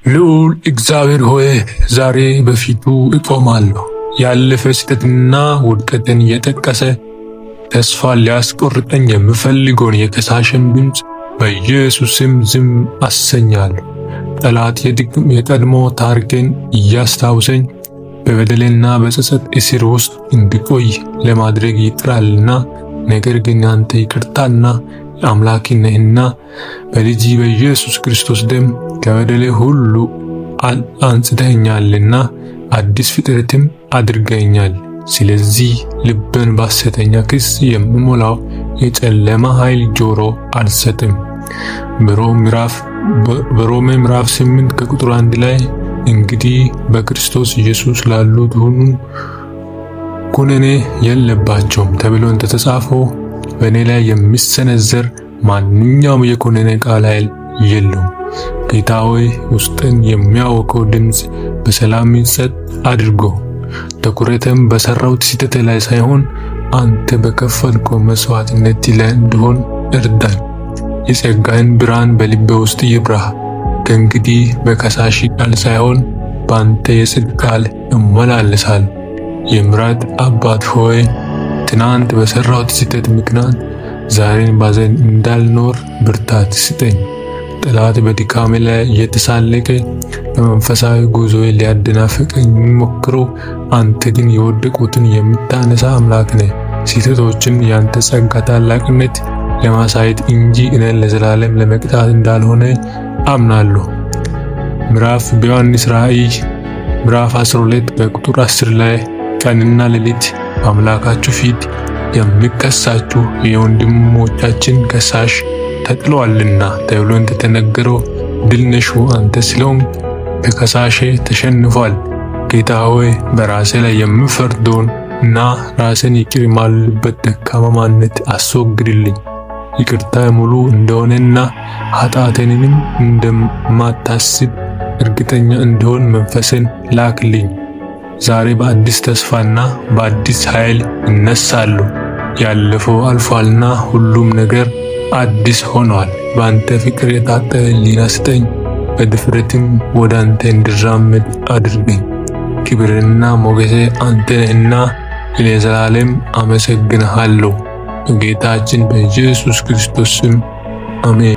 ልዑል እግዚአብሔር ሆይ ዛሬ በፊቱ እቆማለሁ። ያለፈ ስህተትና ውድቀትን የጠቀሰ ተስፋ ሊያስቆርጠኝ የምፈልገውን የከሳሽን ድምፅ በኢየሱስ ስም ዝም አሰኛለሁ። ጠላት የቀድሞ ታሪክን እያስታውሰኝ በበደልና በጸጸት እስር ውስጥ እንዲቆይ ለማድረግ ይጥራልና፣ ነገር ግን አንተ ይቅርታና አምላክ ነህና በልጅ በኢየሱስ ክርስቶስ ደም ከበደሌ ሁሉ አንጽተኸኛልና አዲስ ፍጥረትም አድርገኛል። ስለዚህ ልብን በሐሰተኛ ክስ የምሞላው የጨለማ ኃይል ጆሮ አልሰጥም። በሮሜ ምዕራፍ 8 ከቁጥር 1 ላይ እንግዲህ በክርስቶስ ኢየሱስ ላሉት ሁሉ ኩነኔ የለባቸውም ተብሎ እንደተጻፈው በእኔ ላይ የሚሰነዘር ማንኛውም የኩነኔ ቃል ኃይል የለውም። ጌታ ሆይ ውስጥን የሚያወቀው ድምፅ በሰላም ጸጥ አድርጎ ትኩረትም በሰራሁት ስህተት ላይ ሳይሆን አንተ በከፈልከው መስዋዕትነት ላይ እንዲሆን እርዳኝ። የጸጋህን ብርሃን በልቤ ውስጥ ይብራ። ከእንግዲህ በከሳሽ ቃል ሳይሆን በአንተ የጽድቅ ቃል እመላለሳለሁ። የምሕረት አባት ሆይ ትናንት በሰራሁት ስህተት ምክንያት ዛሬን ባዘን እንዳልኖር ብርታት ስጠኝ። ጠላት በድካሜ ላይ እየተሳለቀ በመንፈሳዊ ጉዞዬ ሊያደናፍቀኝ የሚሞክረው አንተ ግን የወደቁትን የምታነሳ አምላክ ነህ። ስህተቶችን ያንተ ጸጋ ታላቅነት ለማሳየት እንጂ እኔን ለዘላለም ለመቅጣት እንዳልሆነ አምናለሁ። በዮሐንስ ራእይ ምዕራፍ 12 በቁጥር 10 ላይ ቀንና ሌሊት በአምላካችሁ ፊት የሚከሳችሁ የወንድሞቻችን ከሳሽ ተጥሏልና ተብሎ እንደተነገረው ድል ነሹ አንተ ስለሆንክ ከከሳሼ ተሸንፏል። ጌታ ሆይ በራሴ ላይ የምፈርደውን እና ራሴን ይቅር የማልልበት ደካማ ማንነት አስወግድልኝ። ይቅርታ ሙሉ እንደሆነና ኃጢአቴንም እንደማታስብ እርግጠኛ እንደሆን መንፈስን ላክልኝ። ዛሬ በአዲስ ተስፋና በአዲስ ኃይል እነሳለሁ። ያለፈው አልፏልና ሁሉም ነገር አዲስ ሆኗል። በአንተ ፍቅር የታጠበ ሕሊና ስጠኝ። በድፍረትም ወደ አንተ እንድራመድ አድርገኝ። ክብርና ሞገሴ አንተ ነህና ለዘላለም አመሰግንሃለሁ። በጌታችን በኢየሱስ ክርስቶስ ስም አሜን።